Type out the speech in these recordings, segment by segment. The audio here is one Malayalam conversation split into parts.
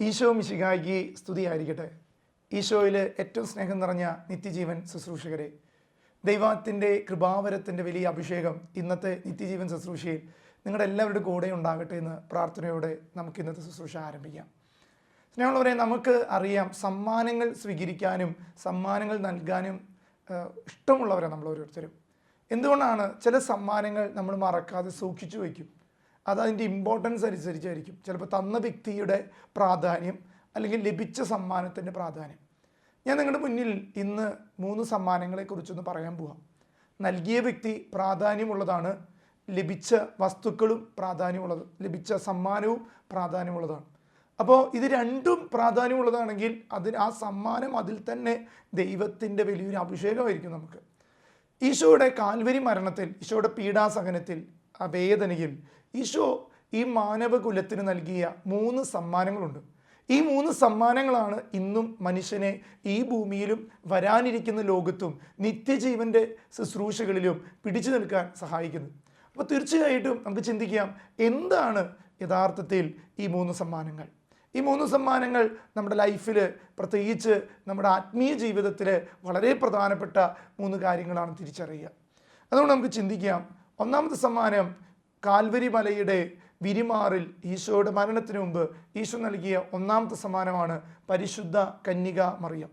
ഈശോ മിശിഹായ്ക്ക് സ്തുതിയായിരിക്കട്ടെ. ഈശോയിൽ ഏറ്റവും സ്നേഹം നിറഞ്ഞ നിത്യജീവൻ ശുശ്രൂഷകരെ, ദൈവത്തിൻ്റെ കൃപാവരത്തിൻ്റെ വലിയ അഭിഷേകം ഇന്നത്തെ നിത്യജീവൻ ശുശ്രൂഷയിൽ നിങ്ങളുടെ എല്ലാവരുടെ കൂടെ ഉണ്ടാകട്ടെ എന്ന് പ്രാർത്ഥനയോടെ നമുക്ക് ഇന്നത്തെ ശുശ്രൂഷ ആരംഭിക്കാം. സ്നേഹമുള്ളവരെ, നമുക്ക് അറിയാം, സമ്മാനങ്ങൾ സ്വീകരിക്കാനും സമ്മാനങ്ങൾ നൽകാനും ഇഷ്ടമുള്ളവരെ നമ്മൾ ഓരോരുത്തരും. എന്തുകൊണ്ടാണ് ചില സമ്മാനങ്ങൾ നമ്മൾ മറക്കാതെ സൂക്ഷിച്ചു വയ്ക്കും? അതതിൻ്റെ ഇമ്പോർട്ടൻസ് അനുസരിച്ചായിരിക്കും. ചിലപ്പോൾ തന്ന വ്യക്തിയുടെ പ്രാധാന്യം അല്ലെങ്കിൽ ലഭിച്ച സമ്മാനത്തിൻ്റെ പ്രാധാന്യം. ഞാൻ നിങ്ങളുടെ മുന്നിൽ ഇന്ന് 3 സമ്മാനങ്ങളെക്കുറിച്ചൊന്ന് പറയാൻ പോവാം. നൽകിയ വ്യക്തി പ്രാധാന്യമുള്ളതാണ്, ലഭിച്ച വസ്തുക്കളും പ്രാധാന്യമുള്ളത്, ലഭിച്ച സമ്മാനവും പ്രാധാന്യമുള്ളതാണ്. അപ്പോൾ ഇത് രണ്ടും പ്രാധാന്യമുള്ളതാണെങ്കിൽ ആ സമ്മാനം അതിൽ തന്നെ ദൈവത്തിൻ്റെ വലിയൊരു അഭിഷേകമായിരിക്കും നമുക്ക്. ഈശോയുടെ കാൽവരി മരണത്തിൽ, ഈശോയുടെ പീഡാസഹനത്തിൽ, ആ വേദനയിൽ ഈശോ ഈ മാനവകുലത്തിന് നൽകിയ 3 സമ്മാനങ്ങളുണ്ട്. ഈ 3 സമ്മാനങ്ങളാണ് ഇന്നും മനുഷ്യനെ ഈ ഭൂമിയിലും വരാനിരിക്കുന്ന ലോകത്തും നിത്യജീവൻ്റെ ശുശ്രൂഷകളിലും പിടിച്ചു നിൽക്കാൻ സഹായിക്കുന്നത്. അപ്പോൾ തീർച്ചയായിട്ടും നമുക്ക് ചിന്തിക്കാം, എന്താണ് യഥാർത്ഥത്തിൽ ഈ 3 സമ്മാനങ്ങൾ? ഈ 3 സമ്മാനങ്ങൾ നമ്മുടെ ലൈഫിൽ, പ്രത്യേകിച്ച് നമ്മുടെ ആത്മീയ ജീവിതത്തിൽ വളരെ പ്രധാനപ്പെട്ട 3 കാര്യങ്ങളാണ് തിരിച്ചറിയുക. അതുകൊണ്ട് നമുക്ക് ചിന്തിക്കാം. ഒന്നാമത്തെ സമ്മാനം, കാൽവരി മലയുടെ വിരിമാറിൽ ഈശോയുടെ മരണത്തിന് മുമ്പ് ഈശോ നൽകിയ ഒന്നാമത്തെ സമ്മാനമാണ് പരിശുദ്ധ കന്യക മറിയം.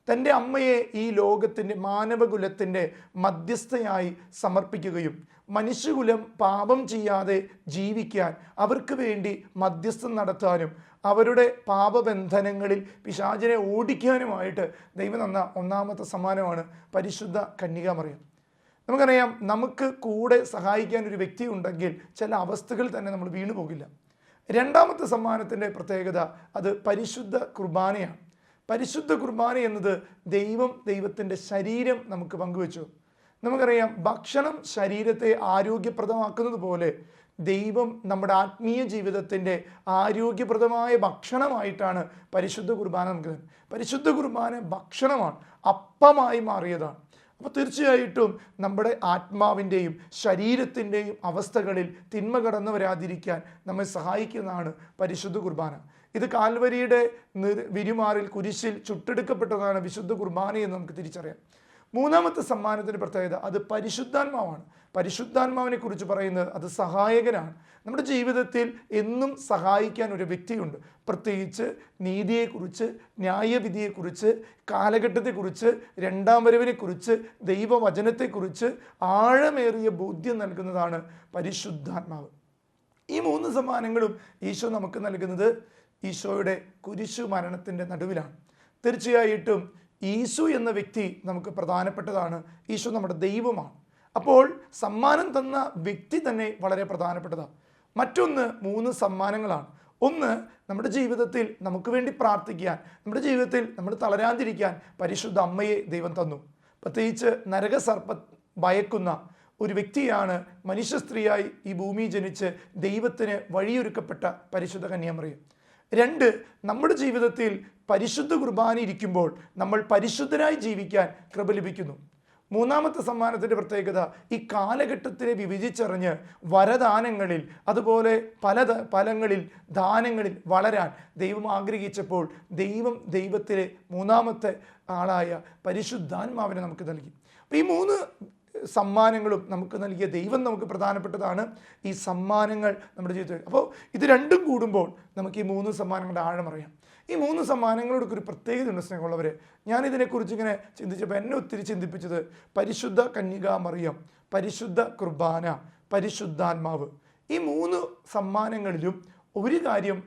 തൻ്റെ അമ്മയെ ഈ ലോകത്തിൻ്റെ, മാനവകുലത്തിൻ്റെ മധ്യസ്ഥയായി സമർപ്പിക്കുകയും മനുഷ്യകുലം പാപം ചെയ്യാതെ ജീവിക്കാൻ അവർക്ക് വേണ്ടി മധ്യസ്ഥം നടത്താനും അവരുടെ പാപബന്ധനങ്ങളിൽ പിശാചിനെ ഓടിക്കാനുമായിട്ട് ദൈവം തന്ന ഒന്നാമത്തെ സമ്മാനമാണ് പരിശുദ്ധ കന്യക മറിയം. നമുക്കറിയാം, നമുക്ക് കൂടെ സഹായിക്കാൻ ഒരു വ്യക്തി ഉണ്ടെങ്കിൽ ചില അവസ്ഥകൾ തന്നെ നമ്മൾ വീണു പോകില്ല. രണ്ടാമത്തെ സമ്മാനത്തിൻ്റെ പ്രത്യേകത, അത് പരിശുദ്ധ കുർബാനയാണ്. പരിശുദ്ധ കുർബാന എന്നത് ദൈവത്തിൻ്റെ ശരീരം നമുക്ക് പങ്കുവെച്ചു. നമുക്കറിയാം, ഭക്ഷണം ശരീരത്തെ ആരോഗ്യപ്രദമാക്കുന്നത് പോലെ ദൈവം നമ്മുടെ ആത്മീയ ജീവിതത്തിൻ്റെ ആരോഗ്യപ്രദമായ ഭക്ഷണമായിട്ടാണ് പരിശുദ്ധ കുർബാന നമുക്ക് തരുന്നത്. പരിശുദ്ധ കുർബാന ഭക്ഷണമാണ്, അപ്പമായി മാറിയതാണ്. അപ്പോൾ തീർച്ചയായിട്ടും നമ്മുടെ ആത്മാവിൻ്റെയും ശരീരത്തിൻ്റെയും അവസ്ഥകളിൽ തിന്മ കടന്നു വരാതിരിക്കാൻ നമ്മെ സഹായിക്കുന്നതാണ് പരിശുദ്ധ കുർബാന. ഇത് കാൽവരിയുടെ വിരിമാറിൽ കുരിശിൽ ചുട്ടെടുക്കപ്പെട്ടതാണ് വിശുദ്ധ കുർബാന എന്ന് നമുക്ക് തിരിച്ചറിയാം. മൂന്നാമത്തെ സമ്മാനത്തിൻ്റെ പ്രത്യേകത, അത് പരിശുദ്ധാത്മാവാണ്. പരിശുദ്ധാത്മാവിനെ കുറിച്ച് പറയുന്നത് അത് സഹായകനാണ്. നമ്മുടെ ജീവിതത്തിൽ എന്നും സഹായിക്കാൻ ഒരു വ്യക്തിയുണ്ട്. പ്രത്യേകിച്ച് നീതിയെക്കുറിച്ച്, ന്യായവിധിയെക്കുറിച്ച്, കാലഘട്ടത്തെക്കുറിച്ച്, രണ്ടാം വരവിനെക്കുറിച്ച്, ദൈവവചനത്തെക്കുറിച്ച് ആഴമേറിയ ബോധ്യം നൽകുന്നതാണ് പരിശുദ്ധാത്മാവ്. ഈ 3 സമ്മാനങ്ങളും ഈശോ നമുക്ക് നൽകുന്നത് ഈശോയുടെ കുരിശു മരണത്തിൻ്റെ നടുവിലാണ്. തീർച്ചയായിട്ടും ഈശോ എന്ന വ്യക്തി നമുക്ക് പ്രധാനപ്പെട്ടതാണ്. ഈശോ നമ്മുടെ ദൈവമാണ്. അപ്പോൾ സമ്മാനം തന്ന വ്യക്തി തന്നെ വളരെ പ്രധാനപ്പെട്ടതാണ്. മറ്റൊന്ന് 3 സമ്മാനങ്ങളാണ്. ഒന്ന്, നമ്മുടെ ജീവിതത്തിൽ നമുക്ക് വേണ്ടി പ്രാർത്ഥിക്കാൻ, നമ്മുടെ ജീവിതത്തിൽ നമ്മൾ തളരാതിരിക്കാൻ പരിശുദ്ധ അമ്മയെ ദൈവം തന്നു. പ്രത്യേകിച്ച് നരകസർപ്പ ഭയക്കുന്ന ഒരു വ്യക്തിയാണ് മനുഷ്യ സ്ത്രീയായി ഈ ഭൂമി ജനിച്ച് ദൈവത്തിന് വഴിയൊരുക്കപ്പെട്ട പരിശുദ്ധ കന്യാമറിയം. 2, നമ്മുടെ ജീവിതത്തിൽ പരിശുദ്ധ കുർബാന ഇരിക്കുമ്പോൾ നമ്മൾ പരിശുദ്ധരായി ജീവിക്കാൻ കൃപ ലഭിക്കുന്നു. മൂന്നാമത്തെ സമ്മാനത്തിൻ്റെ പ്രത്യേകത, ഈ കാലഘട്ടത്തിനെ വിഭജിച്ചറിഞ്ഞ് വരദാനങ്ങളിൽ, അതുപോലെ പല ഫലങ്ങളിൽ, ദാനങ്ങളിൽ വളരാൻ ദൈവം ആഗ്രഹിച്ചപ്പോൾ ദൈവത്തിലെ മൂന്നാമത്തെ ആളായ പരിശുദ്ധാത്മാവിനെ നമുക്ക് നൽകി. അപ്പോൾ ഈ 3 സമ്മാനങ്ങളും നമുക്ക് നൽകിയ ദൈവം നമുക്ക് പ്രധാനപ്പെട്ടതാണ്. ഈ സമ്മാനങ്ങൾ നമ്മുടെ ജീവിതത്തിൽ, അപ്പോൾ ഇത് രണ്ടും കൂടുമ്പോൾ നമുക്ക് ഈ 3 സമ്മാനങ്ങളുടെ ആഴമറിയാം. ഈ 3 സമ്മാനങ്ങളോടൊക്കെ ഒരു പ്രത്യേകതയുണ്ട് സ്നേഹമുള്ളവർ. ഞാനിതിനെക്കുറിച്ച് ഇങ്ങനെ ചിന്തിച്ചപ്പോൾ എന്നെ ഒത്തിരി ചിന്തിപ്പിച്ചത് പരിശുദ്ധ കന്യക മറിയം, പരിശുദ്ധ കുർബാന, പരിശുദ്ധാത്മാവ്. ഈ 3 സമ്മാനങ്ങളിലും ഒരു കാര്യം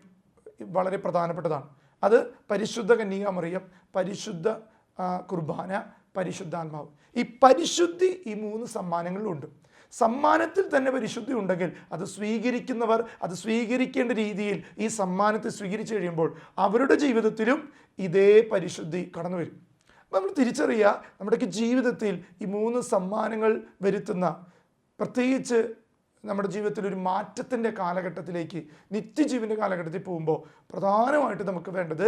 വളരെ പ്രധാനപ്പെട്ടതാണ്. അത് പരിശുദ്ധ കന്യക മറിയം, പരിശുദ്ധ കുർബാന, പരിശുദ്ധാത്മാവ്. ഈ പരിശുദ്ധി ഈ 3 സമ്മാനങ്ങളിലുണ്ട്. സമ്മാനത്തിൽ തന്നെ പരിശുദ്ധി ഉണ്ടെങ്കിൽ അത് സ്വീകരിക്കുന്നവർ അത് സ്വീകരിക്കേണ്ട രീതിയിൽ ഈ സമ്മാനത്തെ സ്വീകരിച്ചു കഴിയുമ്പോൾ അവരുടെ ജീവിതത്തിലും ഇതേ പരിശുദ്ധി കടന്നു വരും. നമ്മൾ തിരിച്ചറിയുക, നമ്മുടെയൊക്കെ ജീവിതത്തിൽ ഈ 3 സമ്മാനങ്ങൾ വരുത്തുന്ന, പ്രത്യേകിച്ച് നമ്മുടെ ജീവിതത്തിൽ ഒരു മാറ്റത്തിൻ്റെ കാലഘട്ടത്തിലേക്ക്, നിത്യജീവൻ്റെ കാലഘട്ടത്തിൽ പോകുമ്പോൾ പ്രധാനമായിട്ട് നമുക്ക് വേണ്ടത്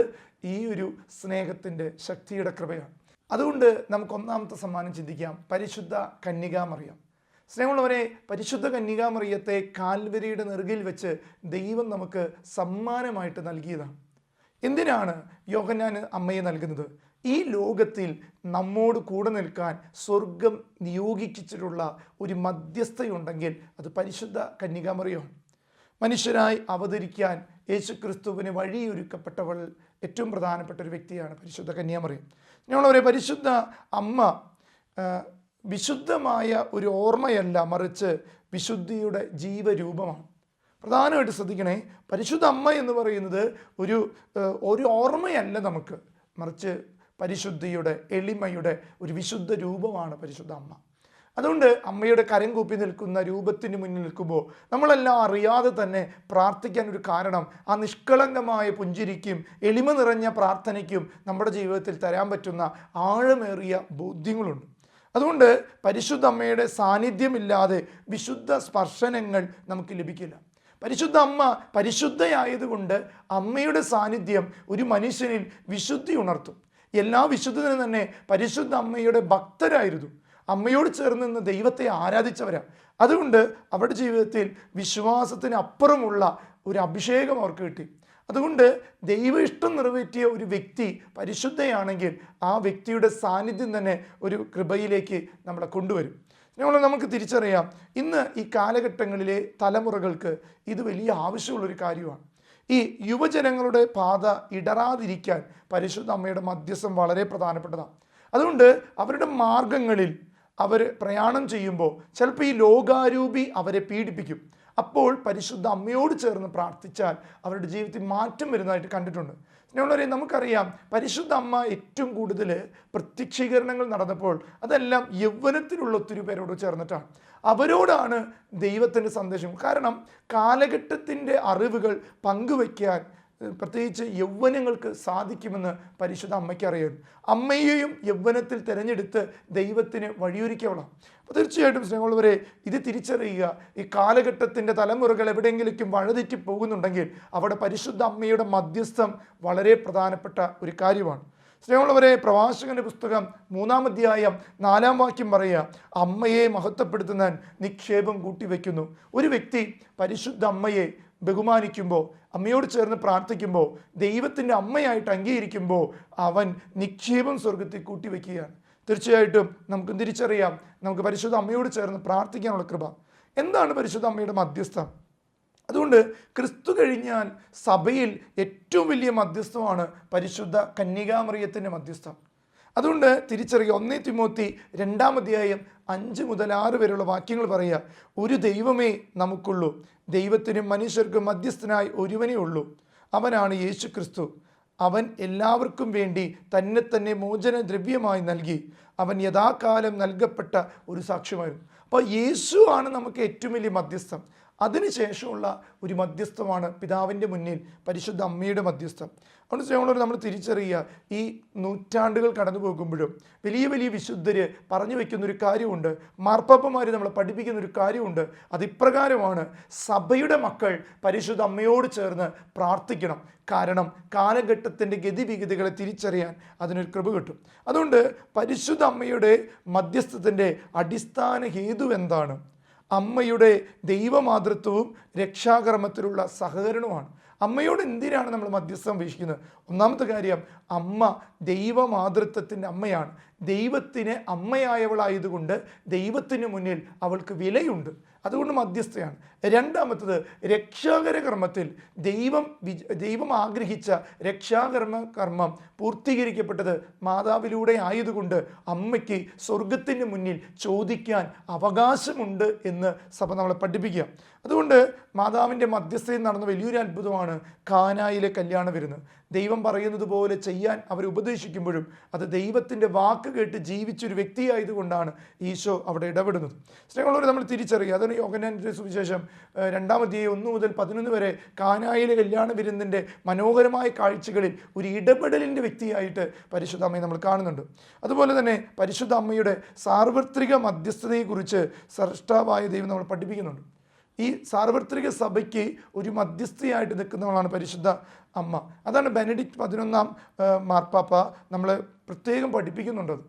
ഈ ഒരു സ്നേഹത്തിൻ്റെ ശക്തിയുടെ കൃപയാണ്. അതുകൊണ്ട് നമുക്ക് ഒന്നാമത്തെ സമ്മാനം ചിന്തിക്കാം, പരിശുദ്ധ കന്യക മറിയം. സ്നേഹമുള്ളവരെ, പരിശുദ്ധ കന്യക മറിയത്തെ കാൽവരിയുടെ നെറുകിൽ വെച്ച് ദൈവം നമുക്ക് സമ്മാനമായിട്ട് നൽകിയതാണ്. എന്തിനാണ് യോഹന്നാന് അമ്മയെ നൽകുന്നത്? ഈ ലോകത്തിൽ നമ്മോട് കൂടെ നിൽക്കാൻ സ്വർഗം നിയോഗിച്ചിട്ടുള്ള ഒരു മധ്യസ്ഥയുണ്ടെങ്കിൽ അത് പരിശുദ്ധ കന്യകാമറിയമാണ്. മനുഷ്യരായി അവതരിക്കാൻ യേശുക്രിസ്തുവിന് വഴിയൊരുക്കപ്പെട്ടവൾ ഏറ്റവും പ്രധാനപ്പെട്ട ഒരു വ്യക്തിയാണ് പരിശുദ്ധ കന്യാമറിയം. ഞങ്ങളവരെ പരിശുദ്ധ അമ്മ വിശുദ്ധമായ ഒരു ഓർമ്മയല്ല, മറിച്ച് വിശുദ്ധിയുടെ ജീവരൂപമാണ്. പ്രധാനമായിട്ട് ശ്രദ്ധിക്കണേ, പരിശുദ്ധ അമ്മ എന്ന് പറയുന്നത് ഒരു ഓർമ്മയല്ല നമുക്ക്, മറിച്ച് പരിശുദ്ധിയുടെ, എളിമയുടെ ഒരു വിശുദ്ധ രൂപമാണ് പരിശുദ്ധ അമ്മ. അതുകൊണ്ട് അമ്മയുടെ കരം കൂപ്പി നിൽക്കുന്ന രൂപത്തിന് മുന്നിൽ നിൽക്കുമ്പോൾ നമ്മളെല്ലാം അറിയാതെ തന്നെ പ്രാർത്ഥിക്കാൻ ഒരു കാരണം ആ നിഷ്കളങ്കമായ പുഞ്ചിരിക്കും എളിമ നിറഞ്ഞ പ്രാർത്ഥനയ്ക്കും നമ്മുടെ ജീവിതത്തിൽ തരാൻ പറ്റുന്ന ആഴമേറിയ ബോധ്യങ്ങളുണ്ട്. അതുകൊണ്ട് പരിശുദ്ധ അമ്മയുടെ സാന്നിധ്യമില്ലാതെ വിശുദ്ധ സ്പർശനങ്ങൾ നമുക്ക് ലഭിക്കില്ല. പരിശുദ്ധ അമ്മ പരിശുദ്ധയായതുകൊണ്ട് അമ്മയുടെ സാന്നിധ്യം ഒരു മനുഷ്യനിൽ വിശുദ്ധി ഉണർത്തും. എല്ലാ വിശുദ്ധനും തന്നെ പരിശുദ്ധ അമ്മയുടെ ഭക്തരായിരുന്നു, അമ്മയോട് ചേർന്ന് നിന്ന് ദൈവത്തെ ആരാധിച്ചവരാണ്. അതുകൊണ്ട് അവരുടെ ജീവിതത്തിൽ വിശ്വാസത്തിന് അപ്പുറമുള്ള ഒരു അഭിഷേകം അവർക്ക് കിട്ടി. അതുകൊണ്ട് ദൈവ ഇഷ്ടം നിറവേറ്റിയ ഒരു വ്യക്തി പരിശുദ്ധയാണെങ്കിൽ ആ വ്യക്തിയുടെ സാന്നിധ്യം തന്നെ ഒരു കൃപയിലേക്ക് നമ്മളെ കൊണ്ടുവരും. നമുക്ക് തിരിച്ചറിയാം, ഇന്ന് ഈ കാലഘട്ടങ്ങളിലെ തലമുറകൾക്ക് ഇത് വലിയ ആവശ്യമുള്ളൊരു കാര്യമാണ്. ഈ യുവജനങ്ങളുടെ പാത ഇടറാതിരിക്കാൻ പരിശുദ്ധ അമ്മയുടെ മധ്യസ്ഥം വളരെ പ്രധാനപ്പെട്ടതാണ്. അതുകൊണ്ട് അവരുടെ മാർഗങ്ങളിൽ അവർ പ്രയാണം ചെയ്യുമ്പോൾ ചിലപ്പോൾ ഈ ലോകാരൂപി അവരെ പീഡിപ്പിക്കും. അപ്പോൾ പരിശുദ്ധ അമ്മയോട് ചേർന്ന് പ്രാർത്ഥിച്ചാൽ അവരുടെ ജീവിതത്തിൽ മാറ്റം വരുന്നതായിട്ട് കണ്ടിട്ടുണ്ട്. ഞങ്ങളെ നമുക്കറിയാം, പരിശുദ്ധ അമ്മ ഏറ്റവും കൂടുതൽ പ്രത്യക്ഷീകരണങ്ങൾ നടന്നപ്പോൾ അതെല്ലാം യൗവനത്തിലുള്ള ഒത്തിരി പേരോട് ചേർന്നിട്ടാണ്. അവരോടാണ് ദൈവത്തിൻ്റെ സന്ദേശം. കാരണം കാലഘട്ടത്തിൻ്റെ അറിവുകൾ പങ്കുവയ്ക്കാൻ പ്രത്യേകിച്ച് യൗവനങ്ങൾക്ക് സാധിക്കുമെന്ന് പരിശുദ്ധ അമ്മയ്ക്ക് അറിയാം. അമ്മയെയും യൗവനത്തിൽ തിരഞ്ഞെടുത്ത് ദൈവത്തിന് വഴിയൊരുക്കിയവളാണ്. അപ്പോൾ തീർച്ചയായിട്ടും സ്നേഹമുള്ളവരെ, ഇത് തിരിച്ചറിയുക. ഈ കാലഘട്ടത്തിൻ്റെ തലമുറകൾ എവിടെയെങ്കിലും വഴിതെറ്റി പോകുന്നുണ്ടെങ്കിൽ അവിടെ പരിശുദ്ധ അമ്മയുടെ മധ്യസ്ഥം വളരെ പ്രധാനപ്പെട്ട ഒരു കാര്യമാണ്. സ്നേഹമുള്ളവരെ, പ്രവാചകന്റെ പുസ്തകം 3-ാം അധ്യായം 4-ാം വാക്യം പറയുക, അമ്മയെ മഹത്വപ്പെടുത്തുന്ന നിക്ഷേപം കൂട്ടിവെക്കുന്നു. ഒരു വ്യക്തി പരിശുദ്ധ അമ്മയെ ബഹുമാനിക്കുമ്പോൾ, അമ്മയോട് ചേർന്ന് പ്രാർത്ഥിക്കുമ്പോൾ, ദൈവത്തിൻ്റെ അമ്മയായിട്ട് അംഗീകരിക്കുമ്പോൾ അവൻ നിക്ഷേപം സ്വർഗത്തിൽ കൂട്ടിവെക്കുകയാണ്. തീർച്ചയായിട്ടും നമുക്ക് തിരിച്ചറിയാം, നമുക്ക് പരിശുദ്ധ അമ്മയോട് ചേർന്ന് പ്രാർത്ഥിക്കാനുള്ള കൃപ. എന്താണ് പരിശുദ്ധ അമ്മയുടെ മധ്യസ്ഥം? അതുകൊണ്ട് ക്രിസ്തു കഴിഞ്ഞാൽ സഭയിൽ ഏറ്റവും വലിയ മധ്യസ്ഥമാണ് പരിശുദ്ധ കന്യകാമറിയത്തിൻ്റെ മധ്യസ്ഥം. അതുകൊണ്ട് തിരിച്ചറിയുക, 1 തിമോത്തി 2-ാം അധ്യായം 5 മുതൽ 6 വരെയുള്ള വാക്യങ്ങൾ പറയുക, ഒരു ദൈവമേ നമുക്കുള്ളൂ, ദൈവത്തിനും മനുഷ്യർക്കും മധ്യസ്ഥനായി ഒരുവനേ ഉള്ളൂ, അവനാണ് യേശു ക്രിസ്തു. അവൻ എല്ലാവർക്കും വേണ്ടി തന്നെ മോചന ദ്രവ്യമായി നൽകി. അവൻ യഥാകാലം നൽകപ്പെട്ട ഒരു സാക്ഷ്യമായിരുന്നു. അപ്പോൾ യേശു ആണ് നമുക്ക് ഏറ്റവും വലിയ മധ്യസ്ഥം. അതിനുശേഷമുള്ള ഒരു മധ്യസ്ഥമാണ് പിതാവിൻ്റെ മുന്നിൽ പരിശുദ്ധ അമ്മയുടെ മധ്യസ്ഥം. അതുകൊണ്ട് സ്നേഹമുള്ളവർ, നമ്മൾ തിരിച്ചറിയുക, ഈ നൂറ്റാണ്ടുകൾ കടന്നു പോകുമ്പോഴും വലിയ വലിയ വിശുദ്ധർ പറഞ്ഞു വയ്ക്കുന്നൊരു കാര്യമുണ്ട്, മാർപ്പാപ്പന്മാർ നമ്മളെ പഠിപ്പിക്കുന്ന ഒരു കാര്യമുണ്ട്. അതിപ്രകാരമാണ്, സഭയുടെ മക്കൾ പരിശുദ്ധ അമ്മയോട് ചേർന്ന് പ്രാർത്ഥിക്കണം. കാരണം കാലഘട്ടത്തിൻ്റെ ഗതിവിഗതികളെ തിരിച്ചറിയാൻ അതിനൊരു കൃപ കിട്ടും. അതുകൊണ്ട് പരിശുദ്ധ അമ്മയുടെ മധ്യസ്ഥത്തിൻ്റെ അടിസ്ഥാന ഹേതു എന്താണ്? അമ്മയുടെ ദൈവമാതൃത്വവും രക്ഷാകർമ്മത്തിലുള്ള സഹകരണവുമാണ്. അമ്മയോട് എന്തിനാണ് നമ്മൾ മധ്യസ്ഥം വീക്ഷിക്കുന്നത്? ഒന്നാമത്തെ കാര്യം, അമ്മ ദൈവമാതൃത്വത്തിൻ്റെ അമ്മയാണ്. ദൈവത്തിന് അമ്മയായവളായതുകൊണ്ട് ദൈവത്തിന് മുന്നിൽ അവൾക്ക് വിലയുണ്ട്, അതുകൊണ്ട് മധ്യസ്ഥയാണ്. രണ്ടാമത്തത്, രക്ഷാകര കർമ്മത്തിൽ ദൈവം ആഗ്രഹിച്ച കർമ്മം പൂർത്തീകരിക്കപ്പെട്ടത് മാതാവിലൂടെ ആയതുകൊണ്ട് അമ്മയ്ക്ക് സ്വർഗത്തിന് മുന്നിൽ ചോദിക്കാൻ അവകാശമുണ്ട് എന്ന് സഭ നമ്മളെ പഠിപ്പിക്കുക. അതുകൊണ്ട് മാതാവിൻ്റെ മധ്യസ്ഥയിൽ നടന്ന വലിയൊരു അത്ഭുതമാണ് കാനായിലെ കല്യാണ വിരുന്ന്. ദൈവം പറയുന്നത് പോലെ ചെയ്യാൻ അവർ ഉപദേശിക്കുമ്പോഴും അത് ദൈവത്തിൻ്റെ വാക്ക് കേട്ട് ജീവിച്ചൊരു വ്യക്തിയായതുകൊണ്ടാണ് ഈശോ അവിടെ ഇടപെടുന്നത്. സ്നേഹമുള്ളവർ, നമ്മൾ തിരിച്ചറിയുക, അതാണ് യോഹന്നാന്റെ സുവിശേഷം 2-ാം അധ്യായം 1 മുതൽ 11 വരെ കാനായിലെ കല്യാണ വിരുന്നിൻ്റെ മനോഹരമായ കാഴ്ചകളിൽ ഒരു ഇടപെടലിൻ്റെ വ്യക്തിയായിട്ട് പരിശുദ്ധ അമ്മയെ നമ്മൾ കാണുന്നുണ്ട്. അതുപോലെ തന്നെ പരിശുദ്ധ അമ്മയുടെ സാർവത്രിക മധ്യസ്ഥതയെക്കുറിച്ച് സ്രഷ്ടാവായ ദൈവം നമ്മൾ പഠിപ്പിക്കുന്നുണ്ട്. ഈ സാർവത്രിക സഭയ്ക്ക് ഒരു മധ്യസ്ഥയായിട്ട് നിൽക്കുന്നവളാണ് പരിശുദ്ധ അമ്മ. അതാണ് ബെനഡിക്റ്റ് 11-ാം മാർപ്പാപ്പ നമ്മളെ പ്രത്യേകം പഠിപ്പിക്കുന്നുണ്ടത്.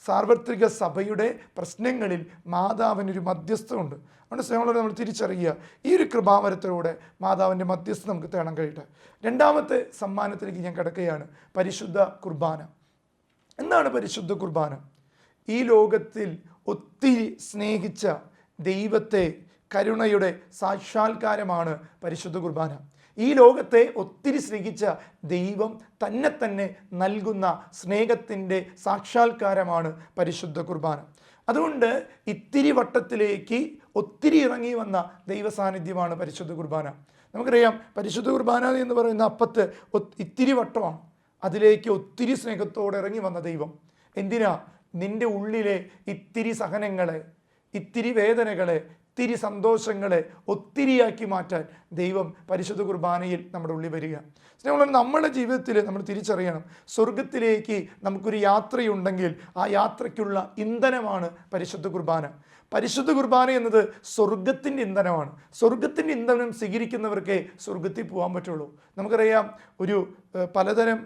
സാർവത്രിക സഭയുടെ പ്രശ്നങ്ങളിൽ മാതാവിനൊരു മധ്യസ്ഥമുണ്ട്. അതുകൊണ്ട് സ്നേഹമുള്ളവരെ നമ്മൾ തിരിച്ചറിയുക, ഈ ഒരു കൃപാവരത്തിലൂടെ മാതാവിൻ്റെ മധ്യസ്ഥം നമുക്ക് തേടാൻ കഴിയട്ടെ. രണ്ടാമത്തെ സമ്മാനത്തിലേക്ക് ഞാൻ കിടക്കുകയാണ്, പരിശുദ്ധ കുർബാന. എന്താണ് പരിശുദ്ധ കുർബാന? ഈ ലോകത്തിൽ ഒത്തിരി സ്നേഹിച്ച ദൈവത്തെ കരുണയുടെ സാക്ഷാത്കാരമാണ് പരിശുദ്ധ കുർബാന. ഈ ലോകത്തെ ഒത്തിരി സ്നേഹിച്ച ദൈവം തന്നെ നൽകുന്ന സ്നേഹത്തിൻ്റെ സാക്ഷാത്കാരമാണ് പരിശുദ്ധ കുർബാന. അതുകൊണ്ട് ഇത്തിരി വട്ടത്തിലേക്ക് ഒത്തിരി ഇറങ്ങി വന്ന ദൈവ സാന്നിധ്യമാണ് പരിശുദ്ധ കുർബാന. നമുക്കറിയാം, പരിശുദ്ധ കുർബാന എന്ന് പറയുന്ന അപ്പത്ത് ഇത്തിരി വട്ടമാണ്. അതിലേക്ക് ഒത്തിരി സ്നേഹത്തോടെ ഇറങ്ങി വന്ന ദൈവം. എന്തിനാ? നിന്റെ ഉള്ളിലെ ഇത്തിരി സഹനങ്ങളെ, ഇത്തിരി വേദനകളെ, ഒത്തിരി സന്തോഷങ്ങളെ ഒത്തിരിയാക്കി മാറ്റാൻ ദൈവം പരിശുദ്ധ കുർബാനയിൽ നമ്മുടെ ഉള്ളിൽ വരിക. സ്നേഹമുള്ള നമ്മുടെ ജീവിതത്തിൽ നമ്മൾ തിരിച്ചറിയണം, സ്വർഗത്തിലേക്ക് നമുക്കൊരു യാത്രയുണ്ടെങ്കിൽ ആ യാത്രയ്ക്കുള്ള ഇന്ധനമാണ് പരിശുദ്ധ കുർബാന. പരിശുദ്ധ കുർബാന എന്നത് സ്വർഗത്തിൻ്റെ ഇന്ധനമാണ്. സ്വർഗത്തിൻ്റെ ഇന്ധനം സ്വീകരിക്കുന്നവർക്കേ സ്വർഗത്തിൽ പോകാൻ പറ്റുള്ളൂ. നമുക്കറിയാം, ഒരു പലതരം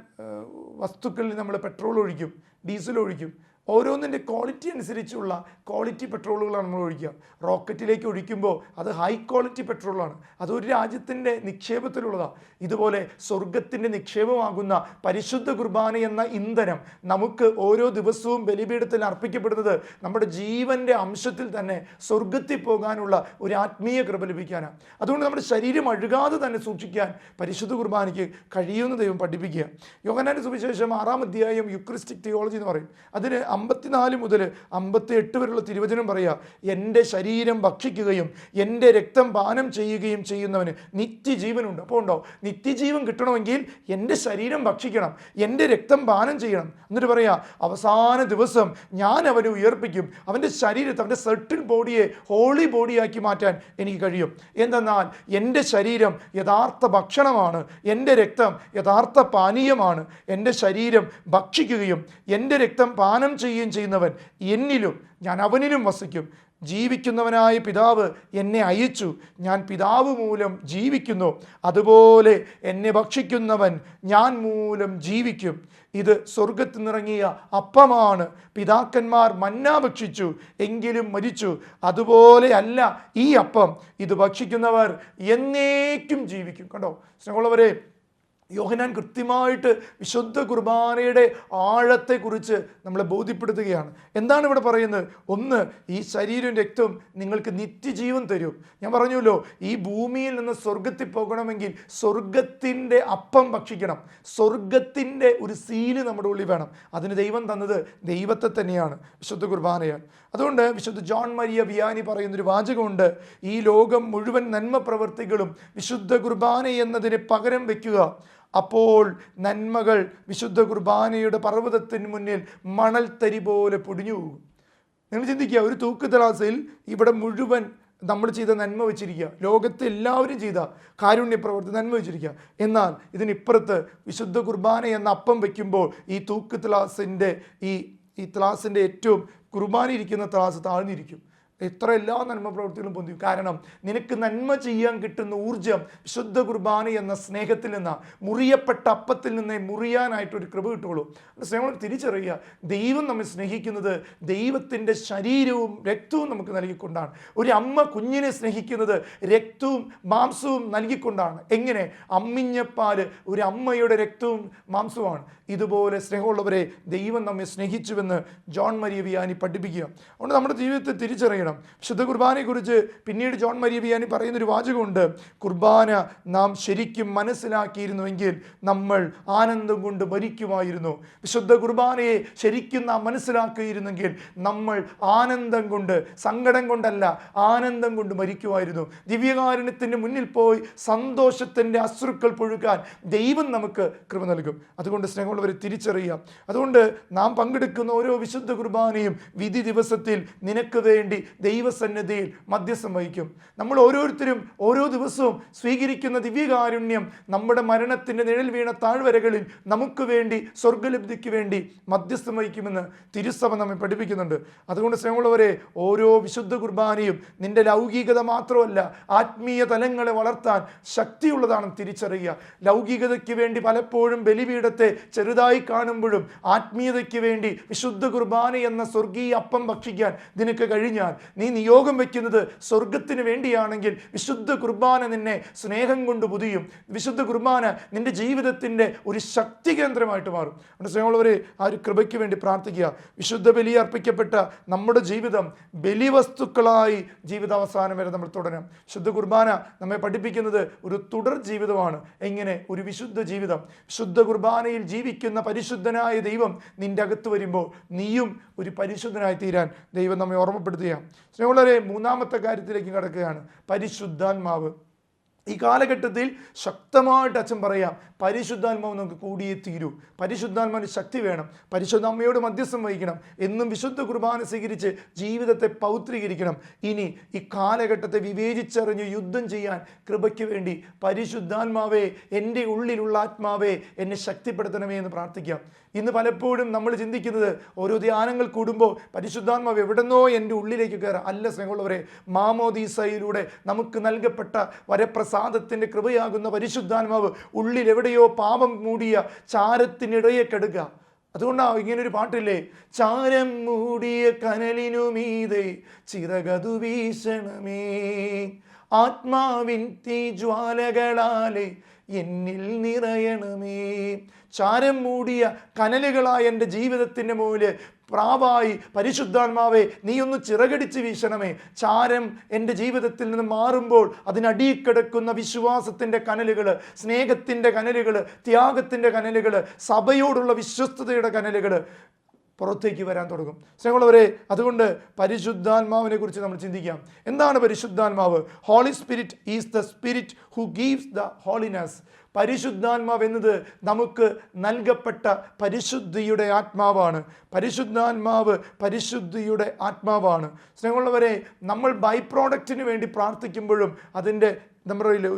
വസ്തുക്കളിൽ നമ്മൾ പെട്രോൾ ഒഴിക്കും, ഡീസൽ ഒഴിക്കും. ഓരോന്നിൻ്റെ ക്വാളിറ്റി അനുസരിച്ചുള്ള ക്വാളിറ്റി പെട്രോളുകളാണ് നമ്മൾ ഒഴിക്കുക. റോക്കറ്റിലേക്ക് ഒഴിക്കുമ്പോൾ അത് ഹൈ ക്വാളിറ്റി പെട്രോളാണ്, അതൊരു രാജ്യത്തിൻ്റെ നിക്ഷേപത്തിലുള്ളതാണ്. ഇതുപോലെ സ്വർഗത്തിൻ്റെ നിക്ഷേപമാകുന്ന പരിശുദ്ധ കുർബാന എന്ന ഇന്ധനം നമുക്ക് ഓരോ ദിവസവും ബലിപീഠത്തിൽ അർപ്പിക്കപ്പെടുന്നത് നമ്മുടെ ജീവൻ്റെ അംശത്തിൽ തന്നെ സ്വർഗത്തിൽ പോകാനുള്ള ഒരു ആത്മീയ കൃപ ലഭിക്കാനാണ്. അതുകൊണ്ട് നമ്മുടെ ശരീരം അഴുകാതെ തന്നെ സൂക്ഷിക്കാൻ പരിശുദ്ധ കുർബാനയ്ക്ക് കഴിയുമെന്ന് ദൈവം പഠിപ്പിക്കുക. യോഹന്നാന്റെ സുവിശേഷം 6-ാം അധ്യായം യുക്രിസ്റ്റിക് തിയോളജി എന്ന് പറയും. അതിന് 54 മുതൽ 58 വരെയുള്ള തിരുവചനം പറയുക, എൻ്റെ ശരീരം ഭക്ഷിക്കുകയും എൻ്റെ രക്തം പാനം ചെയ്യുകയും ചെയ്യുന്നവന് നിത്യജീവനുണ്ട്. അപ്പോൾ ഉണ്ടോ, നിത്യജീവൻ കിട്ടണമെങ്കിൽ എൻ്റെ ശരീരം ഭക്ഷിക്കണം, എൻ്റെ രക്തം പാനം ചെയ്യണം. എന്നിട്ട് പറയാ, അവസാന ദിവസം ഞാൻ അവനെ ഉയർപ്പിക്കും, അവൻ്റെ ശരീരത്തെ, അവൻ്റെ സെർട്ടിൽ ബോഡിയെ ഹോളി ബോഡിയാക്കി മാറ്റാൻ എനിക്ക് കഴിയും. എന്തെന്നാൽ എൻ്റെ ശരീരം യഥാർത്ഥ ഭക്ഷണമാണ്, എൻ്റെ രക്തം യഥാർത്ഥ പാനീയമാണ്. എൻ്റെ ശരീരം ഭക്ഷിക്കുകയും എൻ്റെ രക്തം പാനം ചെയ്യുകയും ചെയ്യുന്നവൻ എന്നിലും ഞാൻ അവനിലും വസിക്കും. ജീവിക്കുന്നവനായ പിതാവ് എന്നെ അയച്ചു, ഞാൻ പിതാവ് മൂലം ജീവിക്കുന്നു. അതുപോലെ എന്നെ ഭക്ഷിക്കുന്നവൻ ഞാൻ മൂലം ജീവിക്കും. ഇത് സ്വർഗത്തിൽ നിന്നിറങ്ങിയ അപ്പമാണ്. പിതാക്കന്മാർ മന്ന ഭക്ഷിച്ചു, എങ്കിലും മരിച്ചു. അതുപോലെയല്ല ഈ അപ്പം. ഇത് ഭക്ഷിക്കുന്നവർ എന്നേക്കും ജീവിക്കും. കണ്ടോ സ്നേഹമുള്ളവരെ, യോഹന്നാൻ കൃത്യമായിട്ട് വിശുദ്ധ കുർബാനയുടെ ആഴത്തെക്കുറിച്ച് നമ്മളെ ബോധ്യപ്പെടുത്തുകയാണ്. എന്താണ് ഇവിടെ പറയുന്നത്? ഒന്ന്, ഈ ശരീരവും രക്തവും നിങ്ങൾക്ക് നിത്യജീവൻ തരും. ഞാൻ പറഞ്ഞല്ലോ, ഈ ഭൂമിയിൽ നിന്ന് സ്വർഗത്തിൽ പോകണമെങ്കിൽ സ്വർഗത്തിൻ്റെ അപ്പം ഭക്ഷിക്കണം. സ്വർഗത്തിൻ്റെ ഒരു സീല് നമ്മുടെ ഉള്ളിൽ വേണം. അതിന് ദൈവം തന്നത് ദൈവത്തെ തന്നെയാണ്, വിശുദ്ധ കുർബാനയാണ്. അതുകൊണ്ട് വിശുദ്ധ ജോൺ മരിയ വിയാനി പറയുന്നൊരു വാചകമുണ്ട്, ഈ ലോകം മുഴുവൻ നന്മ പ്രവൃത്തികളും വിശുദ്ധ കുർബാന എന്നതിന് പകരം വയ്ക്കുക. അപ്പോൾ നന്മകൾ വിശുദ്ധ കുർബാനയുടെ പർവ്വതത്തിന് മുന്നിൽ മണൽത്തരി പോലെ പൊടിഞ്ഞു പോകും. നിങ്ങൾ ചിന്തിക്കുക, ഒരു തൂക്കുതലാസിൽ ഇവിടെ മുഴുവൻ നമ്മൾ ചെയ്ത നന്മ വെച്ചിരിക്കുക, ലോകത്തെ എല്ലാവരും ചെയ്ത കാരുണ്യപ്രവർത്തി നന്മ വെച്ചിരിക്കുക. എന്നാൽ ഇതിനിപ്പുറത്ത് വിശുദ്ധ കുർബാന എന്ന അപ്പം വയ്ക്കുമ്പോൾ ഈ തൂക്കുതലാസിൻ്റെ ഈ ത്ലാസിൻ്റെ ഏറ്റവും കുർബാന ഇരിക്കുന്ന ത്ലാസ് താഴ്ന്നിരിക്കും. എത്ര എല്ലാ നന്മ പ്രവൃത്തികളും പൊന്തി. കാരണം നിനക്ക് നന്മ ചെയ്യാൻ കിട്ടുന്ന ഊർജം വിശുദ്ധ കുർബാന എന്ന സ്നേഹത്തിൽ നിന്ന്, മുറിയപ്പെട്ട അപ്പത്തിൽ നിന്നേ മുറിയാനായിട്ടൊരു കൃപ കിട്ടുള്ളൂ. സ്നേഹം തിരിച്ചറിയുക, ദൈവം നമ്മെ സ്നേഹിക്കുന്നത് ദൈവത്തിൻ്റെ ശരീരവും രക്തവും നമുക്ക് നൽകിക്കൊണ്ടാണ്. ഒരു അമ്മ കുഞ്ഞിനെ സ്നേഹിക്കുന്നത് രക്തവും മാംസവും നൽകിക്കൊണ്ടാണ്. എങ്ങനെ? അമ്മിഞ്ഞപ്പാല് ഒരു അമ്മയുടെ രക്തവും മാംസവുമാണ്. ഇതുപോലെ സ്നേഹമുള്ളവരെ, ദൈവം നമ്മെ സ്നേഹിച്ചുവെന്ന് ജോൺ മരിയ വിയാനി പഠിപ്പിക്കുക. അതുകൊണ്ട് നമ്മുടെ ജീവിതത്തിൽ തിരിച്ചറിയണം. വിശുദ്ധ കുർബാനയെക്കുറിച്ച് പിന്നീട് ജോൺ മരിയ വിയാനി പറയുന്നൊരു വാചകമുണ്ട്, കുർബാന നാം ശരിക്കും മനസ്സിലാക്കിയിരുന്നുവെങ്കിൽ നമ്മൾ ആനന്ദം കൊണ്ട് മരിക്കുമായിരുന്നു. വിശുദ്ധ കുർബാനയെ ശരിക്കും നാം മനസ്സിലാക്കിയിരുന്നെങ്കിൽ നമ്മൾ ആനന്ദം കൊണ്ട്, സങ്കടം കൊണ്ടല്ല, ആനന്ദം കൊണ്ട് മരിക്കുമായിരുന്നു. ദിവ്യകാരുണ്യത്തിൻ്റെ മുന്നിൽ പോയി സന്തോഷത്തിൻ്റെ അശ്രുക്കൾ പൊഴുക്കാൻ ദൈവം നമുക്ക് കൃപ നൽകും. അതുകൊണ്ട് സ്നേഹമുള്ളവരെ തിരിച്ചറിയാം. അതുകൊണ്ട് നാം പങ്കെടുക്കുന്ന ഓരോ വിശുദ്ധ കുർബാനയും വിധി ദിവസത്തിൽ നിനക്ക് വേണ്ടി ദൈവസന്നിധിയിൽ മധ്യസ്ഥം വഹിക്കും. നമ്മൾ ഓരോരുത്തരും ഓരോ ദിവസവും സ്വീകരിക്കുന്ന ദിവ്യകാരുണ്യം നമ്മുടെ മരണത്തിൻ്റെ നിഴൽ വീണ താഴ്വരകളിൽ നമുക്ക് വേണ്ടി, സ്വർഗലബ്ധിക്ക് വേണ്ടി മധ്യസ്ഥം വഹിക്കുമെന്ന് തിരുസഭ നമ്മെ പഠിപ്പിക്കുന്നുണ്ട്. അതുകൊണ്ട് സ്നേഹമുള്ളവരെ, ഓരോ വിശുദ്ധ കുർബാനയും നിന്റെ ലൗകികത മാത്രമല്ല, ആത്മീയ തലങ്ങളെ വളർത്താൻ ശക്തിയുള്ളതാണെന്ന് തിരിച്ചറിയുക. ലൗകികതയ്ക്ക് വേണ്ടി പലപ്പോഴും ബലിപീഠത്തെ ചെറുതായി കാണുമ്പോഴും ആത്മീയതയ്ക്ക് വേണ്ടി വിശുദ്ധ കുർബാന എന്ന സ്വർഗീയ അപ്പം ഭക്ഷിക്കാൻ നിനക്ക് കഴിഞ്ഞാൽ, നീ നിയോഗം വയ്ക്കുന്നത് സ്വർഗത്തിന് വേണ്ടിയാണെങ്കിൽ, വിശുദ്ധ കുർബാന നിന്നെ സ്നേഹം കൊണ്ട് പുതിയും. വിശുദ്ധ കുർബാന നിന്റെ ജീവിതത്തിൻ്റെ ഒരു ശക്തി കേന്ദ്രമായിട്ട് മാറും. അതുകൊണ്ട് സ്നേഹമുള്ളവരെ, ആ ഒരു കൃപയ്ക്ക് വേണ്ടി പ്രാർത്ഥിക്കുക. വിശുദ്ധ ബലി അർപ്പിക്കപ്പെട്ട നമ്മുടെ ജീവിതം ബലിവസ്തുക്കളായി ജീവിതാവസാനം വരെ നമ്മൾ തുടരണം. ശുദ്ധ കുർബാന നമ്മെ പഠിപ്പിക്കുന്നത് ഒരു തുടർ ജീവിതമാണ്. എങ്ങനെ? ഒരു വിശുദ്ധ ജീവിതം. ശുദ്ധ കുർബാനയിൽ ജീവിക്കുന്ന പരിശുദ്ധനായ ദൈവം നിന്റെ അകത്ത് വരുമ്പോൾ നീയും ഒരു പരിശുദ്ധനായി തീരാൻ ദൈവം നമ്മെ ഓർമ്മപ്പെടുത്തുകയാണ്. സ്നേഹമുള്ളവരെ, മൂന്നാമത്തെ കാര്യത്തിലേക്ക് കടക്കുകയാണ്, പരിശുദ്ധാത്മാവ്. ഈ കാലഘട്ടത്തിൽ ശക്തമായിട്ട് അച്ഛൻ പറയാം, പരിശുദ്ധാത്മാവ് നമുക്ക് കൂടിയേ തീരൂ. പരിശുദ്ധാത്മാവിന് ശക്തി വേണം. പരിശുദ്ധ അമ്മയോട് മധ്യസ്ഥം വഹിക്കണം. എന്നും വിശുദ്ധ കുർബാന സ്വീകരിച്ച് ജീവിതത്തെ പൗത്രീകരിക്കണം. ഇനി ഈ കാലഘട്ടത്തെ വിവേചിച്ചറിഞ്ഞ് യുദ്ധം ചെയ്യാൻ കൃപയ്ക്ക് വേണ്ടി പരിശുദ്ധാത്മാവേ, എൻ്റെ ഉള്ളിലുള്ള ആത്മാവേ, എന്നെ ശക്തിപ്പെടുത്തണമേ എന്ന് പ്രാർത്ഥിക്കാം. ഇന്ന് പലപ്പോഴും നമ്മൾ ചിന്തിക്കുന്നത്, ഓരോ ധ്യാനങ്ങൾ കൂടുമ്പോൾ പരിശുദ്ധാത്മാവ് എവിടെന്നോ എൻ്റെ ഉള്ളിലേക്ക് കയറാം. അല്ല സ്നേഹമുള്ളവരെ, മാമോദീസയിലൂടെ നമുക്ക് നൽകപ്പെട്ട വരപ്രസാദത്തിൻ്റെ കൃപയാകുന്ന പരിശുദ്ധാത്മാവ് ഉള്ളിൽ എവിടെയോ പാപം മൂടിയ ചാരത്തിനിടയെ കെടുക്കുക. അതുകൊണ്ടാണ് ഇങ്ങനൊരു പാട്ടില്ലേ, ചാരം മൂടിയ കനലിനുമീതെ ചിറകതു വീശണമേ, ആത്മാവിൻ തീജ്വാലകളാലെ എന്നിൽ നിറയണമേ. ചാരം മൂടിയ കനലുകളായ എൻ്റെ ജീവിതത്തിൻ്റെ മുകളിൽ പ്രാവായി പരിശുദ്ധാത്മാവേ, നീ ഒന്ന് ചിറകടിച്ച് വീശണമേ. ചാരം എൻ്റെ ജീവിതത്തിൽ നിന്ന് മാറുമ്പോൾ അതിനടിയിൽ കിടക്കുന്ന വിശ്വാസത്തിൻ്റെ കനലുകൾ, സ്നേഹത്തിൻ്റെ കനലുകൾ, ത്യാഗത്തിൻ്റെ കനലുകൾ, സഭയോടുള്ള വിശ്വസ്തതയുടെ കനലുകൾ പുറത്തേക്ക് വരാൻ തുടങ്ങും. സ്നേഹമുള്ളവരെ, അതുകൊണ്ട് പരിശുദ്ധാത്മാവിനെ കുറിച്ച് നമ്മൾ ചിന്തിക്കാം. എന്താണ് പരിശുദ്ധാത്മാവ്? Holy spirit is the spirit who gives the holiness. പരിശുദ്ധാത്മാവ് എന്നത് നമുക്ക് നൽകപ്പെട്ട പരിശുദ്ധിയുടെ ആത്മാവാണ്. പരിശുദ്ധാത്മാവ് പരിശുദ്ധിയുടെ ആത്മാവാണ്. സ്നേഹമുള്ളവരെ, നമ്മൾ ബൈ പ്രോഡക്റ്റിന് വേണ്ടി പ്രാർത്ഥിക്കുമ്പോഴും അതിൻ്റെ നമ്മുടെ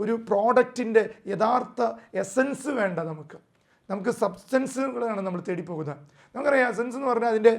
ഒരു പ്രോഡക്റ്റിൻ്റെ യഥാർത്ഥ എസൻസ് വേണ്ട. നമുക്ക് സബ്സ്റ്റൻസുകളാണ് നമ്മൾ തേടിപ്പോകുന്നത്. നമുക്കറിയാം, എസൻസ് എന്ന് പറഞ്ഞാൽ അതിൻ്റെ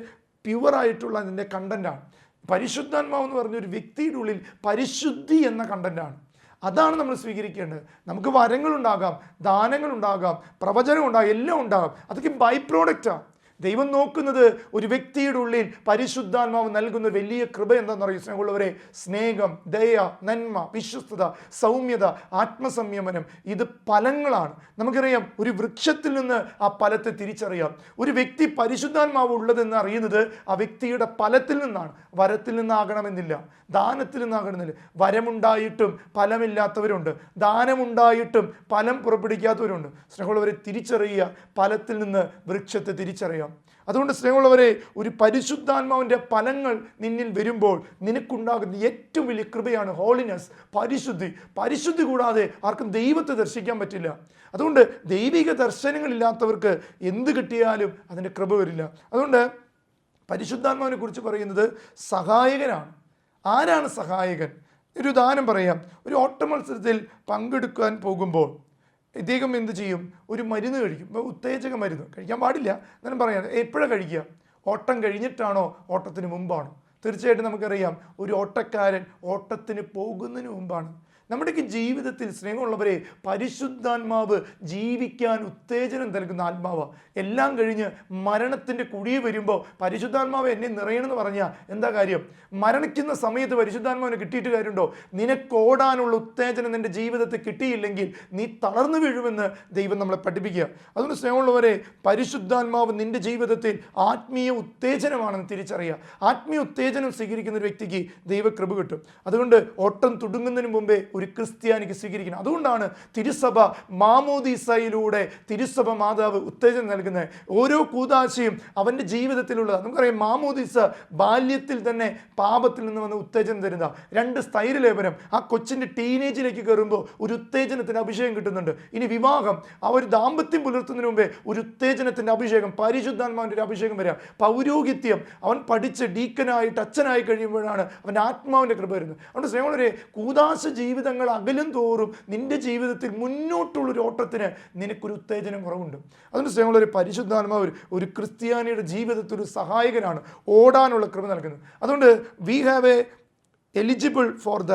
പ്യുവറായിട്ടുള്ള അതിൻ്റെ കണ്ടൻറ്റാണ്. പരിശുദ്ധാത്മാവ് എന്ന് പറഞ്ഞൊരു വ്യക്തിയുടെ ഉള്ളിൽ പരിശുദ്ധി എന്ന കണ്ടൻറ്റാണ്. അതാണ് നമ്മൾ സ്വീകരിക്കേണ്ടത്. നമുക്ക് വരങ്ങളുണ്ടാകാം, ദാനങ്ങളുണ്ടാകാം, പ്രവചനം ഉണ്ടാകാം, എല്ലാം ഉണ്ടാകാം. അതൊക്കെ ബൈ പ്രോഡക്റ്റാണ്. ദൈവം നോക്കുന്നത് ഒരു വ്യക്തിയുടെ ഉള്ളിൽ പരിശുദ്ധാത്മാവ് നൽകുന്ന വലിയ കൃപ എന്താണെന്ന് അറിയും സ്നേഹമുള്ളവരെ? സ്നേഹം, ദയ, നന്മ, വിശ്വസ്തത, സൗമ്യത, ആത്മസംയമനം. ഇത് ഫലങ്ങളാണ്. നമുക്കറിയാം, ഒരു വൃക്ഷത്തിൽ നിന്ന് ആ ഫലത്തെ തിരിച്ചറിയാം. ഒരു വ്യക്തി പരിശുദ്ധാത്മാവ് ഉള്ളതെന്ന് അറിയുന്നത് ആ വ്യക്തിയുടെ ഫലത്തിൽ നിന്നാണ്, വരത്തിൽ നിന്നാകണമെന്നില്ല, ദാനത്തിൽ നിന്നാകണമെന്നില്ല. വരമുണ്ടായിട്ടും ഫലമില്ലാത്തവരുണ്ട്, ദാനമുണ്ടായിട്ടും ഫലം പുറപ്പെടുവിക്കാത്തവരുണ്ട്. സ്നേഹമുള്ളവരെ, തിരിച്ചറിയുക, ഫലത്തിൽ നിന്ന് വൃക്ഷത്തെ തിരിച്ചറിയാം. അതുകൊണ്ട് സ്നേഹമുള്ളവരെ, ഒരു പരിശുദ്ധാത്മാവിൻ്റെ ഫലങ്ങൾ നിന്നിൽ വരുമ്പോൾ നിനക്കുണ്ടാകുന്ന ഏറ്റവും വലിയ കൃപയാണ് ഹോളിനെസ്, പരിശുദ്ധി. പരിശുദ്ധി കൂടാതെ ആർക്കും ദൈവത്തെ ദർശിക്കാൻ പറ്റില്ല. അതുകൊണ്ട് ദൈവിക ദർശനങ്ങളില്ലാത്തവർക്ക് എന്ത് കിട്ടിയാലും അതിൻ്റെ കൃപ വരില്ല. അതുകൊണ്ട് പരിശുദ്ധാത്മാവിനെ കുറിച്ച് പറയുന്നത് സഹായകനാണ്. ആരാണ് സഹായകൻ? ഒരു ഉദാഹരണം പറയാം. ഒരു ഓട്ട മത്സരത്തിൽ പങ്കെടുക്കാൻ പോകുമ്പോൾ ഇദ്ദേഹം എന്ത് ചെയ്യും? ഒരു മരുന്ന് കഴിക്കും. ഉത്തേജക മരുന്ന് കഴിക്കാൻ പാടില്ല എന്നാലും പറയാം. എപ്പോഴാണ് കഴിക്കുക? ഓട്ടം കഴിഞ്ഞിട്ടാണോ ഓട്ടത്തിന് മുമ്പാണോ? തീർച്ചയായിട്ടും നമുക്കറിയാം, ഒരു ഓട്ടക്കാരൻ ഓട്ടത്തിന് പോകുന്നതിന് മുമ്പാണ്. നമ്മുടെയൊക്കെ ജീവിതത്തിൽ സ്നേഹമുള്ളവരെ, പരിശുദ്ധാത്മാവ് ജീവിക്കാൻ ഉത്തേജനം നൽകുന്ന ആത്മാവ്. എല്ലാം കഴിഞ്ഞ് മരണത്തിൻ്റെ കുഴി വരുമ്പോൾ പരിശുദ്ധാത്മാവ് എന്നെ നിറയണമെന്ന് പറഞ്ഞാൽ എന്താ കാര്യം? മരണിക്കുന്ന സമയത്ത് പരിശുദ്ധാത്മാവിനെ കിട്ടിയിട്ട് കാര്യമുണ്ടോ? നിനക്ക് ഓടാനുള്ള ഉത്തേജനം നിൻ്റെ ജീവിതത്തിൽ കിട്ടിയില്ലെങ്കിൽ നീ തളർന്നു വീഴുമെന്ന് ദൈവം നമ്മളെ പഠിപ്പിക്കുക. അതുകൊണ്ട് സ്നേഹമുള്ളവരെ, പരിശുദ്ധാത്മാവ് നിൻ്റെ ജീവിതത്തിൽ ആത്മീയ ഉത്തേജനമാണെന്ന് തിരിച്ചറിയുക. ആത്മീയ ഉത്തേജനം സ്വീകരിക്കുന്ന ഒരു വ്യക്തിക്ക് ദൈവകൃപ കിട്ടും. അതുകൊണ്ട് ഓട്ടം തുടങ്ങുന്നതിന് മുമ്പേ ഒരു ക്രിസ്ത്യാനിക്ക് സ്വീകരിക്കണം. അതുകൊണ്ടാണ് തിരുസഭ മാമോദീസയിലൂടെ തിരുസഭ മാതാവ് ഉത്തേജനം നൽകുന്നത്. ഓരോ കൂദാശയും അവൻ്റെ ജീവിതത്തിലുള്ളതാണ്. നമുക്കറിയാം, മാമോദീസ ബാല്യത്തിൽ തന്നെ പാപത്തിൽ നിന്ന് വന്ന് ഉത്തേജനം തരുന്ന 2 സ്ഥൈര്യലേപനം ആ കൊച്ചിൻ്റെ ടീനേജിലേക്ക് കയറുമ്പോൾ ഒരു ഉത്തേജനത്തിൻ്റെ അഭിഷേകം കിട്ടുന്നുണ്ട്. ഇനി വിവാഹം, ആ ഒരു ദാമ്പത്യം പുലർത്തുന്നതിന് മുമ്പേ ഒരു ഉത്തേജനത്തിൻ്റെ അഭിഷേകം, പരിശുദ്ധാത്മാവിൻ്റെ ഒരു അഭിഷേകം വരിക. പൗരോഹിത്യം, അവൻ പഠിച്ച് ഡീക്കനായിട്ട് അച്ഛനായി കഴിയുമ്പോഴാണ് അവൻ്റെ ആത്മാവിൻ്റെ കൃപ വരുന്നത്. അതുകൊണ്ട് സ്നേഹമുള്ളവരെ, കൂദാശ ജീവിതങ്ങൾ അകലും തോറും നിന്റെ ജീവിതത്തിൽ മുന്നോട്ടുള്ളൊരു ഓട്ടത്തിന് നിനക്കൊരു ഉത്തേജനം കുറവുണ്ട്. അതുകൊണ്ട് സ്നേഹമുള്ളവരെ, പരിശുദ്ധാത്മാവ് ഒരു ക്രിസ്ത്യാനിയുടെ ജീവിതത്തിൽ ഒരു സഹായകനാണ്, ഓടാനുള്ള കൃപ നൽകുന്നത്. അതുകൊണ്ട് we have eligible for the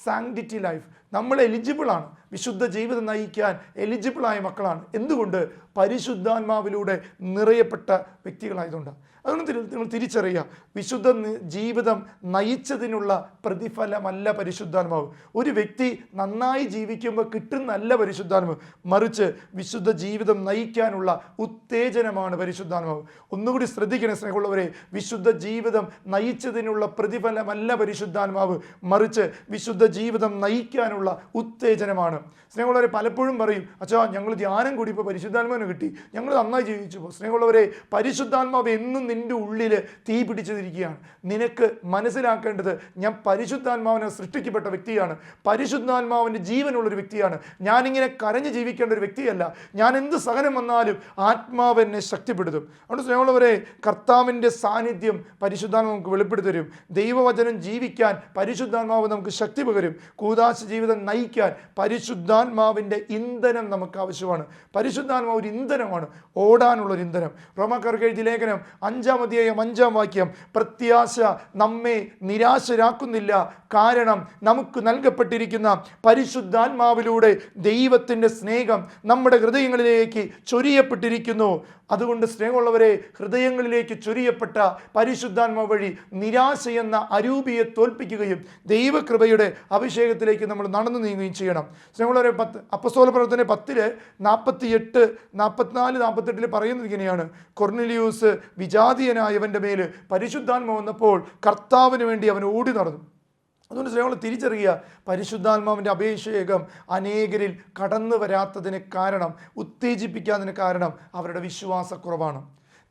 sanctity life. നമ്മൾ എലിജിബിളാണ്, വിശുദ്ധ ജീവിതം നയിക്കാൻ എലിജിബിളായ മക്കളാണ്. എന്തുകൊണ്ട്? പരിശുദ്ധാത്മാവിലൂടെ നിറയപ്പെട്ട വ്യക്തികളായതുകൊണ്ട്. അതുകൊണ്ട് നിങ്ങൾ തിരിച്ചറിയുക, വിശുദ്ധ ജീവിതം നയിച്ചതിനുള്ള പ്രതിഫലമല്ല പരിശുദ്ധാത്മാവ്. ഒരു വ്യക്തി നന്നായി ജീവിക്കുമ്പോൾ കിട്ടുന്നല്ല പരിശുദ്ധാത്മാവ്, മറിച്ച് വിശുദ്ധ ജീവിതം നയിക്കാനുള്ള ഉത്തേജനമാണ് പരിശുദ്ധാത്മാവ്. ഒന്നുകൂടി ശ്രദ്ധിക്കണേ സ്നേഹമുള്ളവരെ, വിശുദ്ധ ജീവിതം നയിച്ചതിനുള്ള പ്രതിഫലമല്ല പരിശുദ്ധാത്മാവ്, മറിച്ച് വിശുദ്ധ ജീവിതം നയിക്കാനുള്ള ഉത്തേജനമാണ്. സ്നേഹമുള്ളവരെ, പലപ്പോഴും പറയും, അച്ഛാ ഞങ്ങൾ ധ്യാനം കൂടി ഇപ്പോൾ പരിശുദ്ധാത്മാവിനെ കിട്ടി, ഞങ്ങൾ നന്നായി ജീവിച്ചു പോകും. സ്നേഹമുള്ളവരെ, പരിശുദ്ധാത്മാവ് എന്നും നിന്റെ ഉള്ളിൽ തീ പിടിച്ചിരിക്കുകയാണ്. നിനക്ക് മനസ്സിലാക്കേണ്ടത്, ഞാൻ പരിശുദ്ധാത്മാവിനെ സൃഷ്ടിക്കപ്പെട്ട വ്യക്തിയാണ്, പരിശുദ്ധാത്മാവിൻ്റെ ജീവനുള്ളൊരു വ്യക്തിയാണ്. ഞാനിങ്ങനെ കരഞ്ഞ് ജീവിക്കേണ്ട ഒരു വ്യക്തിയല്ല. ഞാൻ എന്ത് സഹനം വന്നാലും ആത്മാവ് എന്നെ ശക്തിപ്പെടുത്തും. അതുകൊണ്ട് സ്നേഹമുള്ളവരെ, കർത്താവിൻ്റെ സാന്നിധ്യം പരിശുദ്ധാത്മാവ് നമുക്ക് വെളിപ്പെടുത്തി തരും. ദൈവവചനം ജീവിക്കാൻ പരിശുദ്ധാത്മാവ് നമുക്ക് ശക്തി പകരും. കൂദാശ ജീവിതം നയിക്കാൻ പരിശുദ്ധാത്മാവിൻ്റെ ഇന്ധനം നമുക്ക് ആവശ്യമാണ്. പരിശുദ്ധാത്മാവ് ഒരു ഇന്ധനമാണ്, ഓടാനുള്ളൊരു ഇന്ധനം. റോമാക്കാർക്ക് എഴുതിയ ലേഖനം 5-ാം അധ്യായം 5-ാം വാക്യം, പ്രത്യാശ നമ്മെ നിരാശരാക്കുന്നില്ല, കാരണം നമുക്ക് നൽകപ്പെട്ടിരിക്കുന്ന പരിശുദ്ധാത്മാവിലൂടെ ദൈവത്തിൻ്റെ സ്നേഹം നമ്മുടെ ഹൃദയങ്ങളിലേക്ക് ചൊരിയപ്പെട്ടിരിക്കുന്നു. അതുകൊണ്ട് സ്നേഹമുള്ളവരെ, ഹൃദയങ്ങളിലേക്ക് ചൊരിയപ്പെട്ട പരിശുദ്ധാത്മാവ് വഴി നിരാശയെന്ന അരൂപിയെ തോൽപ്പിക്കുകയും ദൈവകൃപയുടെ അഭിഷേകത്തിലേക്ക് നമ്മൾ നടന്നു നീങ്ങുകയും ചെയ്യണം. സ്നേഹമുള്ളവരെ, അപ്പസ്തോല പ്രവർത്തനം 10-48, 44, 48 പറയുന്നത് ഇങ്ങനെയാണ്: കൊർന്നേലിയൂസ് വിജാതീയനായവൻ്റെ മേൽ പരിശുദ്ധാത്മാവ് വന്നപ്പോൾ കർത്താവിന് വേണ്ടി അവൻ ഓടി നടന്നു. അതുകൊണ്ട് സ്നേഹങ്ങൾ തിരിച്ചറിയുക, പരിശുദ്ധാത്മാവിൻ്റെ അഭിഷേകം അനേകരിൽ കടന്നു വരാത്തതിന് കാരണം, ഉത്തേജിപ്പിക്കാത്തതിന് കാരണം അവരുടെ വിശ്വാസക്കുറവാണ്.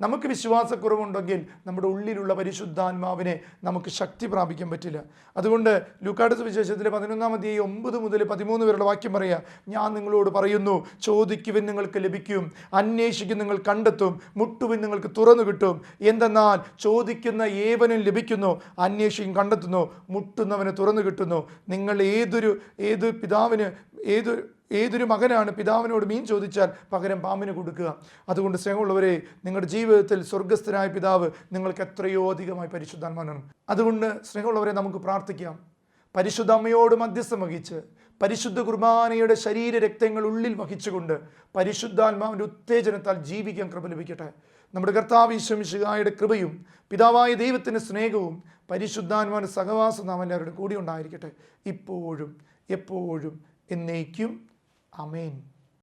നമുക്ക് വിശ്വാസക്കുറവുണ്ടെങ്കിൽ നമ്മുടെ ഉള്ളിലുള്ള പരിശുദ്ധാത്മാവിനെ നമുക്ക് ശക്തി പ്രാപിക്കാൻ പറ്റില്ല. അതുകൊണ്ട് ലൂക്കായുടെ സുവിശേഷത്തിലെ 11-ാം അധ്യായം 9 മുതൽ 13 വരെയുള്ള വാക്യം പറയുക: ഞാൻ നിങ്ങളോട് പറയുന്നു, ചോദിക്കുവിൻ നിങ്ങൾക്ക് ലഭിക്കും, അന്വേഷിക്കും നിങ്ങൾ കണ്ടെത്തും, മുട്ടുവിൻ നിങ്ങൾക്ക് തുറന്നു കിട്ടും. എന്തെന്നാൽ ചോദിക്കുന്ന ഏവനും ലഭിക്കുന്നു, അന്വേഷിക്കും കണ്ടെത്തുന്നു, മുട്ടുന്നവന് തുറന്നു കിട്ടുന്നു. നിങ്ങൾ ഏതൊരു മകനാണ് പിതാവിനോട് മീൻ ചോദിച്ചാൽ പകരം പാമ്പിന് കൊടുക്കുക? അതുകൊണ്ട് സ്നേഹമുള്ളവരെ, നിങ്ങളുടെ ജീവിതത്തിൽ സ്വർഗസ്ഥനായ പിതാവ് നിങ്ങൾക്ക് എത്രയോ അധികമായി പരിശുദ്ധാത്മാവാണ്. അതുകൊണ്ട് സ്നേഹമുള്ളവരെ, നമുക്ക് പ്രാർത്ഥിക്കാം. പരിശുദ്ധ അമ്മയോട് മധ്യസ്ഥം വഹിച്ച് പരിശുദ്ധ കുർബാനയുടെ ശരീര രക്തങ്ങൾ ഉള്ളിൽ വഹിച്ചുകൊണ്ട് പരിശുദ്ധാത്മാവിൻ്റെ ഉത്തേജനത്താൽ ജീവിക്കാൻ കൃപ ലഭിക്കട്ടെ. നമ്മുടെ കർത്താവ് ഈശോ മിശിഹായുടെ കൃപയും പിതാവായ ദൈവത്തിൻ്റെ സ്നേഹവും പരിശുദ്ധാത്മാവിൻ്റെ സഹവാസം നാം എല്ലാവരുടെ കൂടി ഉണ്ടായിരിക്കട്ടെ, ഇപ്പോഴും എപ്പോഴും എന്നേക്കും. ആമേൻ.